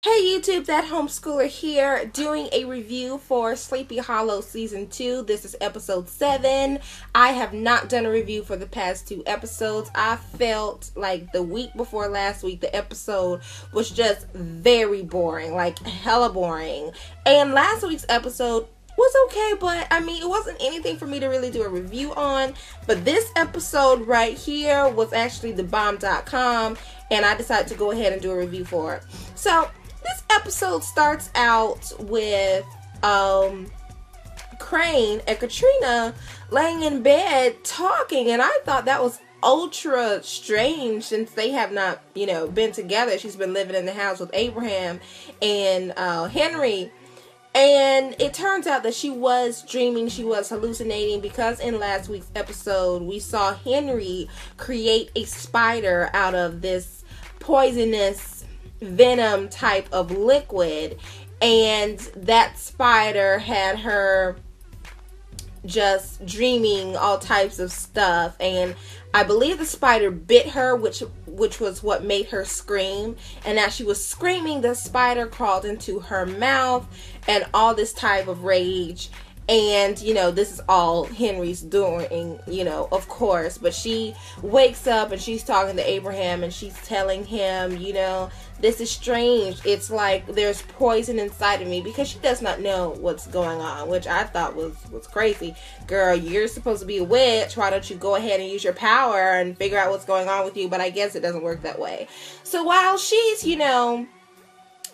Hey YouTube, that homeschooler here doing a review for Sleepy Hollow Season 2. This is episode 7. I have not done a review for the past 2 episodes. I felt like the week before last week, the episode was just very boring, like hella boring. And last week's episode was okay, but I mean, it wasn't anything for me to really do a review on. But this episode right here was actually the bomb.com, and I decided to go ahead and do a review for it. So this episode starts out with Crane and Katrina laying in bed talking, and I thought that was ultra strange since they have not, been together. She's been living in the house with Abraham and Henry. And it turns out that she was dreaming, she was hallucinating, because in last week's episode we saw Henry create a spider out of this poisonous venom type of liquid, and that spider had her just dreaming all types of stuff, and I believe the spider bit her, which was what made her scream. And as she was screaming, the spider crawled into her mouth and all this type of rage. And, this is all Henry's doing, of course. But she wakes up and she's talking to Abraham and she's telling him, this is strange. It's like there's poison inside of me, because she does not know what's going on, which I thought was crazy. Girl, you're supposed to be a witch. Why don't you go ahead and use your power and figure out what's going on with you? But I guess it doesn't work that way. So while she's,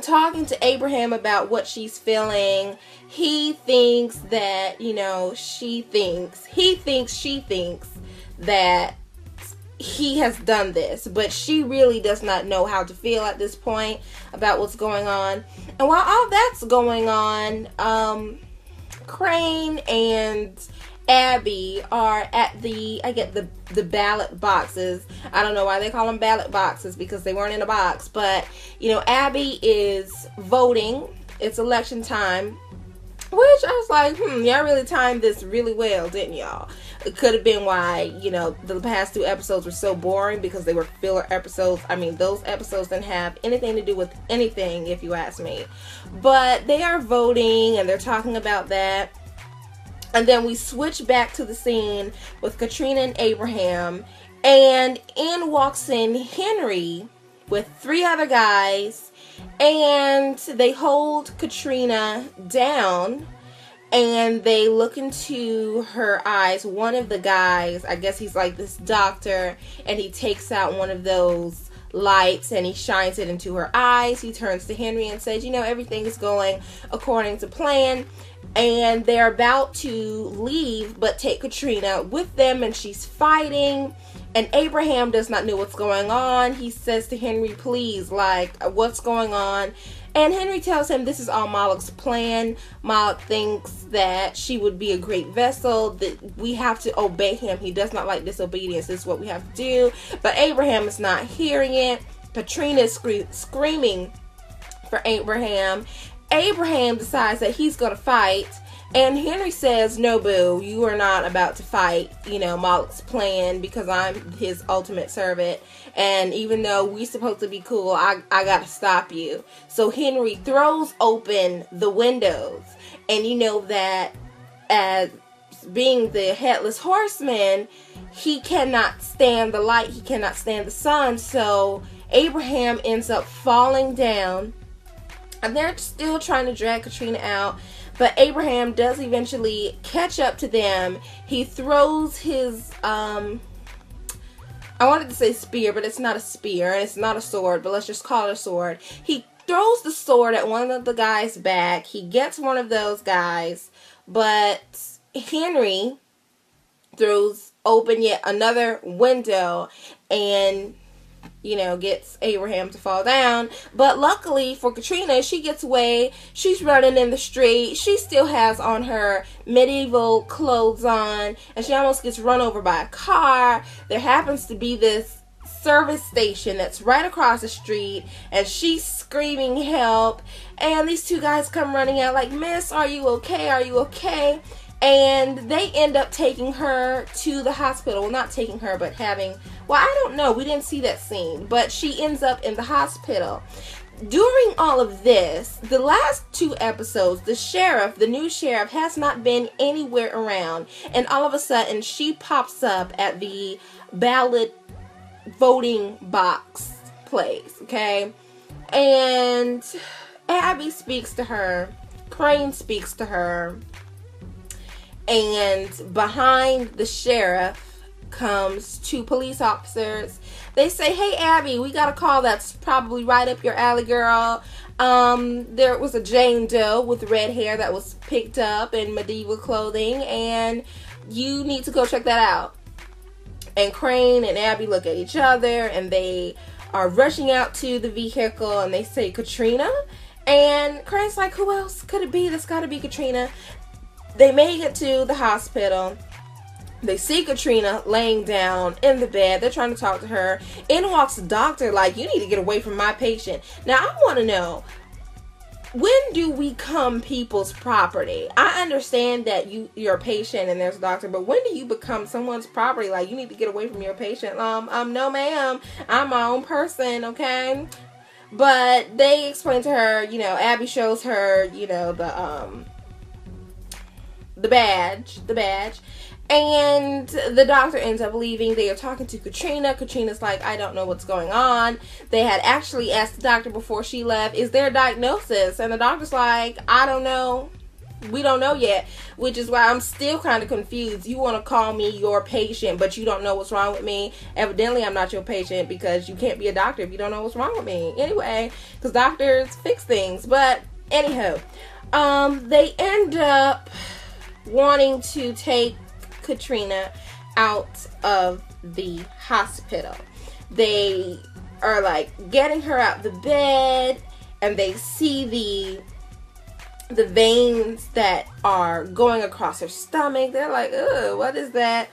talking to Abraham about what she's feeling, he thinks that, she thinks that he has done this, but she really does not know how to feel at this point about what's going on. And while all that's going on, Crane and Abby are at the ballot boxes. I don't know why they call them ballot boxes, because they weren't in a box, but Abby is voting. It's election time, which I was like, y'all really timed this really well, didn't y'all? It could have been why, the past 2 episodes were so boring, because they were filler episodes. I mean, those episodes didn't have anything to do with anything, if you ask me. But they are voting, and they're talking about that. And then we switch back to the scene with Katrina and Abraham, and in walks in Henry with 3 other guys, and they hold Katrina down and they look into her eyes. One of the guys, I guess he's like this doctor, and he takes out one of those lights and he shines it into her eyes. He turns to Henry and says, everything is going according to plan. And they're about to leave, but take Katrina with them, and she's fighting. And Abraham does not know what's going on. He says to Henry, please, what's going on? And Henry tells him this is all Moloch's plan. Moloch thinks that she would be a great vessel, that we have to obey him. He does not like disobedience. This is what we have to do. But Abraham is not hearing it. Katrina is screaming for Abraham. Abraham decides that he's going to fight, and Henry says, no, boo, you are not about to fight, Moloch's plan, because I'm his ultimate servant, and even though we're supposed to be cool, I got to stop you. So Henry throws open the windows, and that as being the headless horseman, he cannot stand the light, he cannot stand the sun, so Abraham ends up falling down. And they're still trying to drag Katrina out, but Abraham does eventually catch up to them. He throws his, I wanted to say spear, but it's not a spear, and it's not a sword, but let's just call it a sword. He throws the sword at one of the guys' back. He gets one of those guys, but Henry throws open yet another window and gets Abraham to fall down. But luckily for Katrina, she gets away. She's running in the street. She still has on her medieval clothes on, and she almost gets run over by a car. There happens to be this service station that's right across the street, and she's screaming help, and these 2 guys come running out like, miss, are you okay? Are you okay? And they end up taking her to the hospital. Well, not taking her, but having, well, I don't know. We didn't see that scene. But she ends up in the hospital. during all of this, the last 2 episodes, the new sheriff, has not been anywhere around. And all of a sudden, she pops up at the ballot voting box place, okay? And Abby speaks to her, Crane speaks to her, and behind the sheriff comes 2 police officers. They say, "Hey Abby, we got a call that's probably right up your alley, girl. There was a Jane Doe with red hair that was picked up in medieval clothing, and you need to go check that out." And Crane and Abby look at each other, and they are rushing out to the vehicle, and they say, "Katrina?" And Crane's like, "Who else could it be? That's gotta be Katrina." They make it to the hospital. They see Katrina laying down in the bed. They're trying to talk to her. In walks the doctor like, "You need to get away from my patient." Now, I want to know, when do we become people's property? I understand that you're a patient and there's a doctor, but when do you become someone's property? Like, you need to get away from your patient. No ma'am, I'm my own person, okay? But they explain to her, Abby shows her, the badge. And the doctor ends up leaving. They are talking to Katrina. Katrina's like, "I don't know what's going on." They had actually asked the doctor before she left, "Is there a diagnosis?" And the doctor's like, "I don't know. We don't know yet." Which is why I'm still kind of confused. You want to call me your patient, but you don't know what's wrong with me. Evidently, I'm not your patient, because you can't be a doctor if you don't know what's wrong with me. Anyway, because doctors fix things. But anyhow, they end up wanting to take Katrina out of the hospital. They are like getting her out the bed, and they see the veins that are going across her stomach. They're like, "Ugh, what is that?"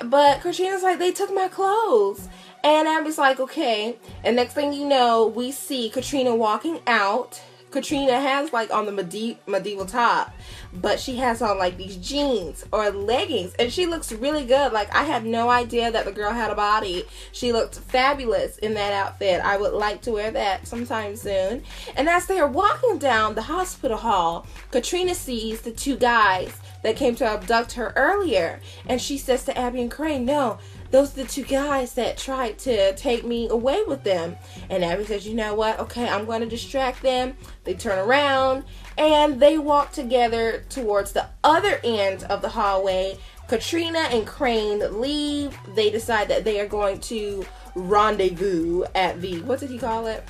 But Katrina's like, "They took my clothes." And Abby's like, "Okay." And next thing you know, we see Katrina walking out. Katrina has like on the medieval top, but she has on like these jeans or leggings, and she looks really good. Like, I had no idea that the girl had a body. She looked fabulous in that outfit. I would like to wear that sometime soon. And as they are walking down the hospital hall, Katrina sees the 2 guys that came to abduct her earlier, and she says to Abby and Crane, "No, those are the 2 guys that tried to take me away with them." And Abby says, "You know what? Okay, I'm going to distract them." They turn around, and they walk together towards the other end of the hallway. Katrina and Crane leave. They decide that they are going to rendezvous at the, what did he call it?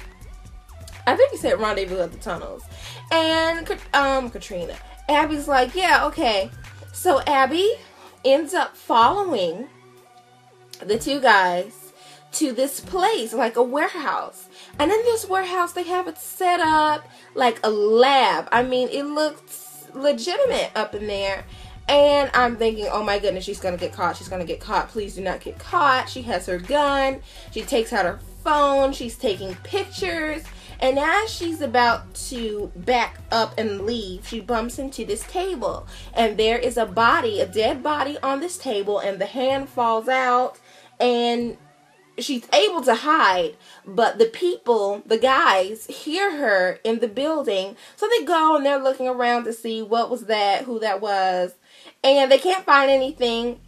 I think he said rendezvous at the tunnels. And Katrina, Abby's like, "Yeah, okay." So Abby ends up following the 2 guys to this place, like a warehouse. And in this warehouse, they have it set up like a lab. I mean, it looks legitimate up in there. And I'm thinking, oh my goodness, she's gonna get caught. She's gonna get caught. Please do not get caught. She has her gun. She takes out her phone. She's taking pictures. And as she's about to back up and leave, she bumps into this table. And there is a body, a dead body on this table. And the hand falls out. And she's able to hide, but the guys hear her in the building. So they go and they're looking around to see what was that, who that was. And they can't find anything.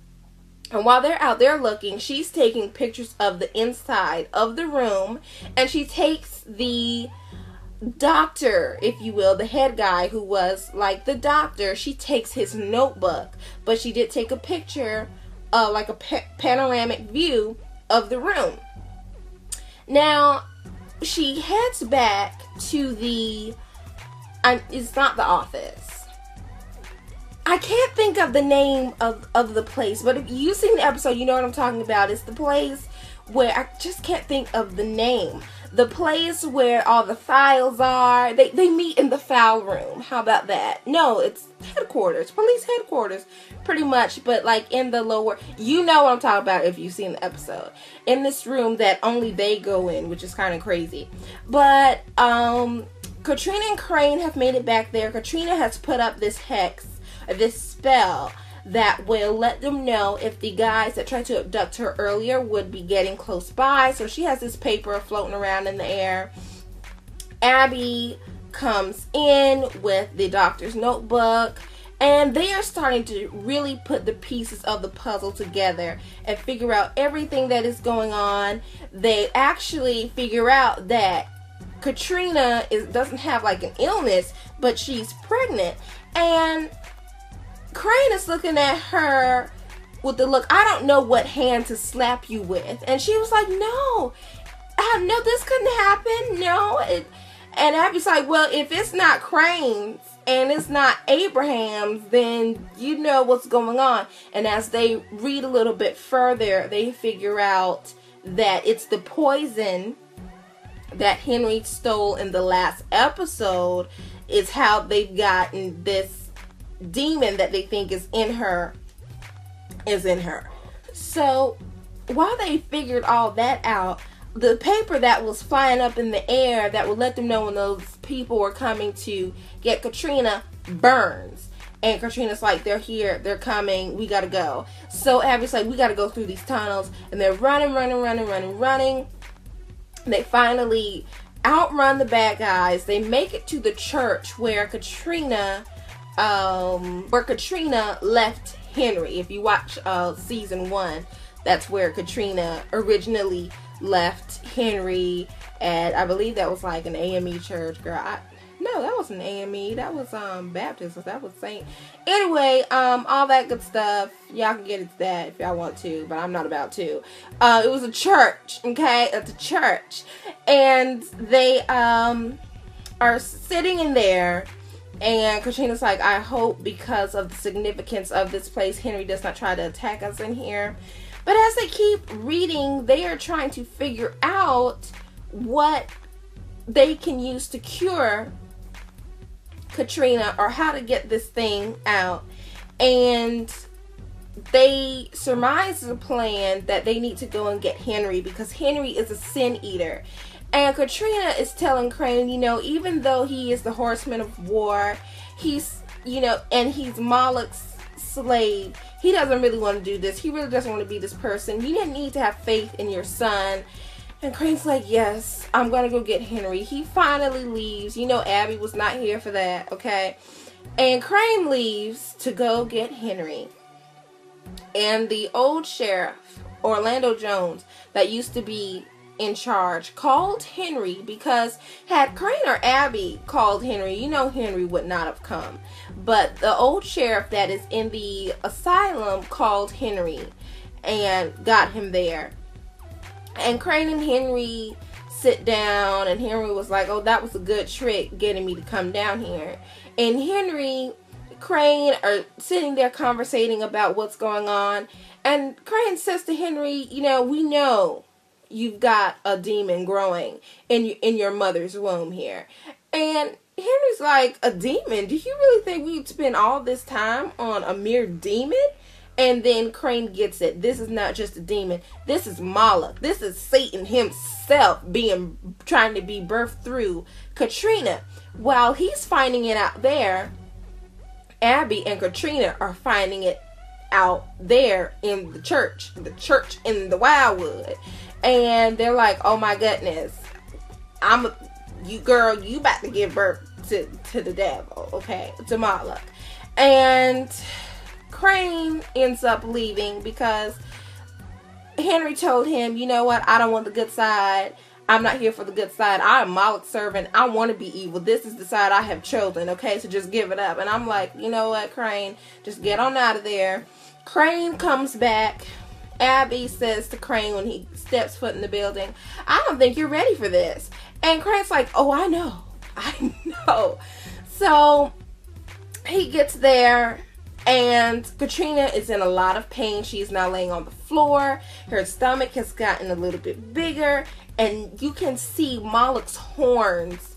And while they're out there looking, she's taking pictures of the inside of the room. And she takes the doctor, if you will, the head guy who was like the doctor. She takes his notebook, but she did take a picture, like a panoramic view of the room. Now, she heads back to it's not the office. I can't think of the name of the place, but if you've seen the episode, you know what I'm talking about. It's the place where, I just can't think of the name. The place where all the files are. They meet in the file room. How about that? No, it's headquarters. Police headquarters. Pretty much. But like in the lower. You know what I'm talking about if you've seen the episode. In this room that only they go in. Which is kind of crazy. But Katrina and Crane have made it back there. Katrina has put up this hex. This spell. That will let them know if the guys that tried to abduct her earlier would be getting close by. So she has this paper floating around in the air. Abby comes in with the doctor's notebook, and they are starting to really put the pieces of the puzzle together and figure out everything that is going on. They actually figure out that Katrina doesn't have like an illness, but she's pregnant. And Crane is looking at her with the look, I don't know what hand to slap you with. And she was like, no, this couldn't happen. No. And Abby's like, well, if it's not Crane's and it's not Abraham's, then you know what's going on. And as they read a little bit further, they figure out that it's the poison that Henry stole in the last episode is how they've gotten this demon that they think is in her. So while they figured all that out, the paper that was flying up in the air that would let them know when those people were coming to get Katrina burns. And Katrina's like, they're here, they're coming, we gotta go. So Abby's like, we gotta go through these tunnels. And they're running. They finally outrun the bad guys. They make it to the church where Katrina left Henry. If you watch season 1, that's where Katrina originally left Henry at, I believe that was like an AME church, girl. No, that wasn't AME. That was Baptist. That was Saint. Anyway, all that good stuff. Y'all can get into that if y'all want to, but I'm not about to. It was a church, okay? It's a church. And they are sitting in there, and Katrina's like, I hope because of the significance of this place, Henry does not try to attack us in here. But as they keep reading, they are trying to figure out what they can use to cure Katrina or how to get this thing out. And they surmise the plan that they need to go and get Henry because Henry is a sin eater. And Katrina is telling Crane, even though he is the horseman of war, he's, and he's Moloch's slave, he doesn't really want to do this. He really doesn't want to be this person. You didn't need to have faith in your son. And Crane's like, yes, I'm going to go get Henry. He finally leaves. Abby was not here for that, okay? And Crane leaves to go get Henry. And the old sheriff, Orlando Jones, that used to be in charge, called Henry because had Crane or Abby called Henry, Henry would not have come. But the old sheriff that is in the asylum called Henry and got him there. And Crane and Henry sit down, and Henry was like, oh, that was a good trick getting me to come down here. And Crane are sitting there conversating about what's going on. And Crane says to Henry, we know you've got a demon growing in your mother's womb here. And Henry's like, a demon? Do you really think we'd spend all this time on a mere demon? And then Crane gets it. This is not just a demon. This is Moloch. This is Satan himself trying to be birthed through Katrina. While he's finding it out there, Abby and Katrina are finding it out there in the church in the Wildwood. And they're like, oh my goodness, you about to give birth to the devil, okay, to Moloch. And Crane ends up leaving because Henry told him, you know what, I don't want the good side. I'm not here for the good side. I am Moloch's servant. I want to be evil. This is the side I have chosen, okay? So just give it up. And I'm like, you know what, Crane, just get on out of there. Crane comes back. Abby says to Crane when he steps foot in the building, I don't think you're ready for this. And Crane's like, oh, I know. So he gets there, and Katrina is in a lot of pain. She's now laying on the floor. Her stomach has gotten a little bit bigger, and you can see Moloch's horns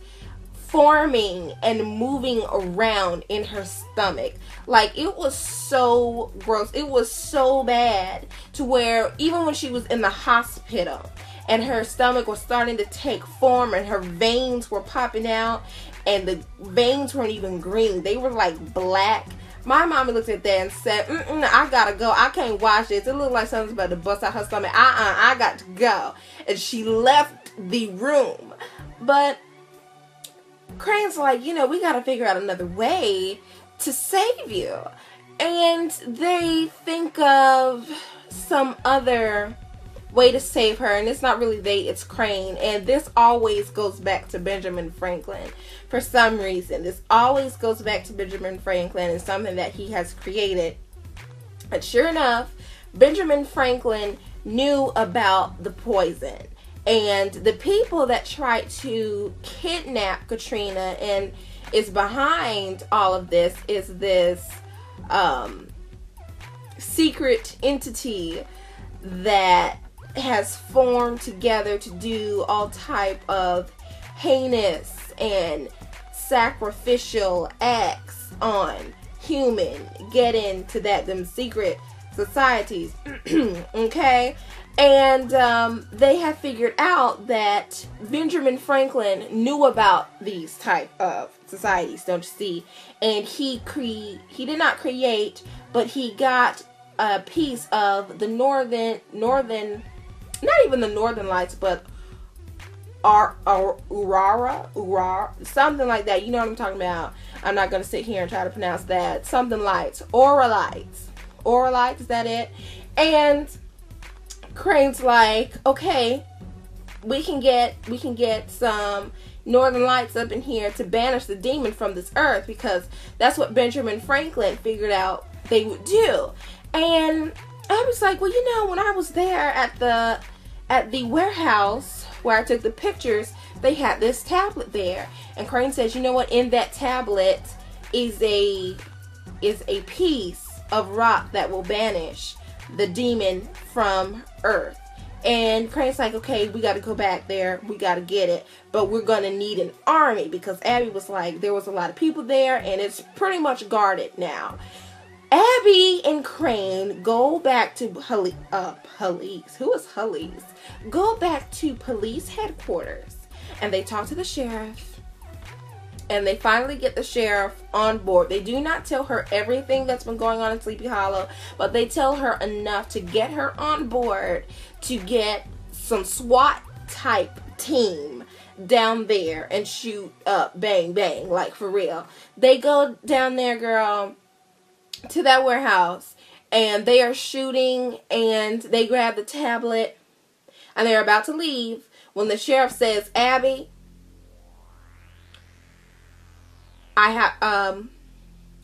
forming and moving around in her stomach. Like, it was so gross. It was so bad to where even when she was in the hospital and her stomach was starting to take form and her veins were popping out, and the veins weren't even green. They were like black. My mommy looked at that and said, I gotta go. I can't watch this. It looked like something's about to bust out her stomach. I got to go. And she left the room. But Crane's like, you know, we got to figure out another way to save you. And they think of some other way to save her, and it's not really they, it's Crane. And this always goes back to Benjamin Franklin for some reason. This always goes back to Benjamin Franklin and something that he has created. But sure enough, Benjamin Franklin knew about the poison. And the people that tried to kidnap Katrina and is behind all of this is this secret entity that has formed together to do all type of heinous and sacrificial acts on human, get into them secret societies. Okay, and they have figured out that Benjamin Franklin knew about these type of societies, don't you see? And he did not create, but he got a piece of the northern, not even the Northern Lights, but Aurora, something like that. You know what I'm talking about. I'm not going to sit here and try to pronounce that. Something lights, Aura lights, is that it? And Crane's like, okay, we can get some Northern Lights up in here to banish the demon from this earth, because that's what Benjamin Franklin figured out they would do. And I was like, well, you know, when I was there at the warehouse where I took the pictures, they had this tablet there. And Crane says, you know what, in that tablet is a piece of rock that will banish the demon from Earth. And Crane's like, okay, we got to go back there. We got to get it. But we're going to need an army, because Abby was like, there was a lot of people there and it's pretty much guarded now. Abby and Crane go back to police. Who is police? Go back to police headquarters, and they talk to the sheriff, and they finally get the sheriff on board. They do not tell her everything that's been going on in Sleepy Hollow, but they tell her enough to get her on board to get some SWAT type team down there and shoot up, bang, bang, like for real. They go down there, girl, to that warehouse, and they are shooting, and they grab the tablet, and they're about to leave when the sheriff says, Abby,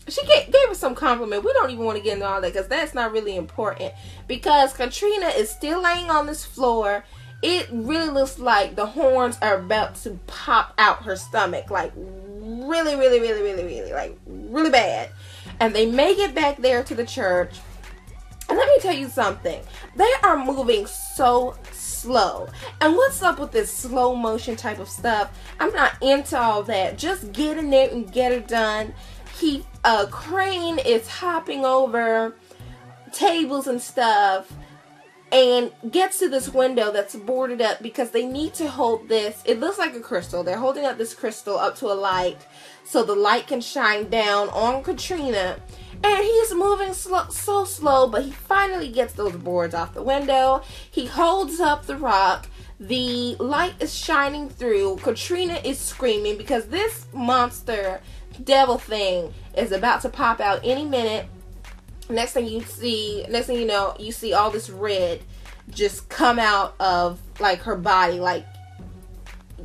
she gave her some compliment. We don't even want to get into all that, because that's not really important, because Katrina is still laying on this floor. It really looks like the horns are about to pop out her stomach, like really, really, really, really, really, like really bad. And they make it back there to the church. And let me tell you something. They are moving so slow. And what's up with this slow motion type of stuff? I'm not into all that. Just get in there and get it done. Crane is hopping over tables and stuff and gets to this window that's boarded up, because they need to hold this. It looks like a crystal. They're holding up this crystal up to a light so the light can shine down on Katrina. And he's moving so slow, but he finally gets those boards off the window. He holds up the rock. The light is shining through. Katrina is screaming because this monster devil thing is about to pop out any minute. Next thing you know, you see all this red just come out of like her body. Like,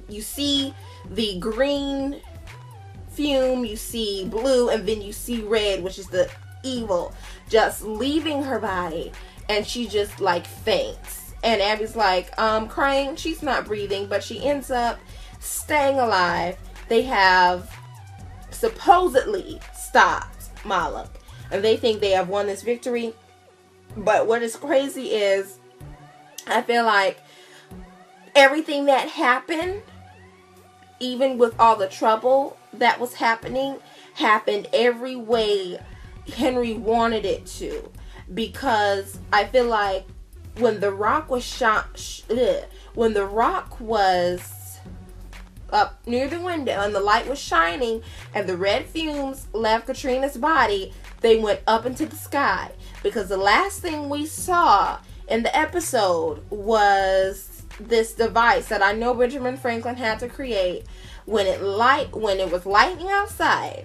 you see the green fume, you see blue, and then you see red, which is the evil, just leaving her body, and she just like faints. And Abby's like, Crane, she's not breathing, but she ends up staying alive. They have supposedly stopped Moloch, and they think they have won this victory. But what is crazy is, I feel like everything that happened, even with all the trouble that was happening, happened every way Henry wanted it to. Because I feel like when the rock was up near the window and the light was shining and the red fumes left Katrina's body, they went up into the sky. Because the last thing we saw in the episode was this device that I know Benjamin Franklin had to create, when it was lightning outside,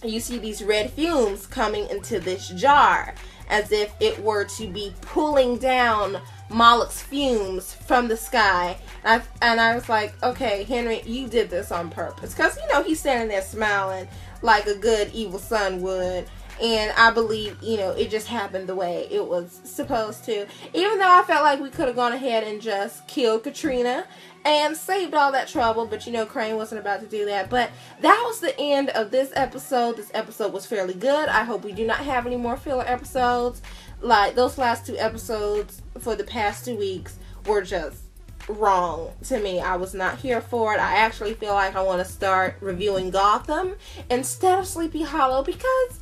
you see these red fumes coming into this jar, as if it were to be pulling down Moloch's fumes from the sky. And I was like, okay, Henry, you did this on purpose. Because, you know, he's standing there smiling like a good evil son would. And I believe, you know, it just happened the way it was supposed to. Even though I felt like we could have gone ahead and just killed Katrina and saved all that trouble. But, you know, Crane wasn't about to do that. But that was the end of this episode. This episode was fairly good. I hope we do not have any more filler episodes. Like, those last 2 episodes for the past 2 weeks were just wrong to me. I was not here for it. I actually feel like I want to start reviewing Gotham instead of Sleepy Hollow, because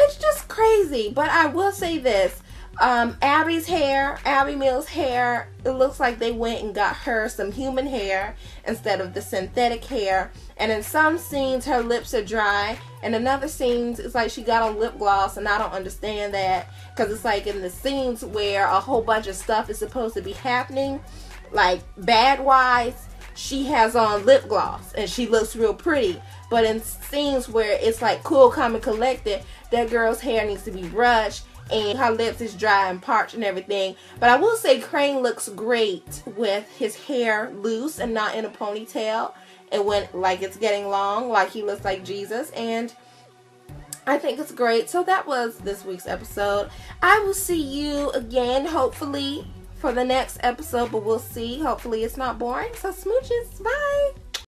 it's just crazy. But I will say this. Abby Mills' hair, it looks like they went and got her some human hair instead of the synthetic hair. And in some scenes, her lips are dry. And in other scenes, it's like she got on lip gloss. And I don't understand that. Because it's like in the scenes where a whole bunch of stuff is supposed to be happening, like bad-wise, she has on lip gloss. And she looks real pretty. But in scenes where it's like cool, calm, and collected, that girl's hair needs to be brushed. And her lips is dry and parched and everything. But I will say Crane looks great with his hair loose and not in a ponytail. And when like it's getting long, like he looks like Jesus. And I think it's great. So that was this week's episode. I will see you again, hopefully, for the next episode. But we'll see. Hopefully it's not boring. So smooches. Bye.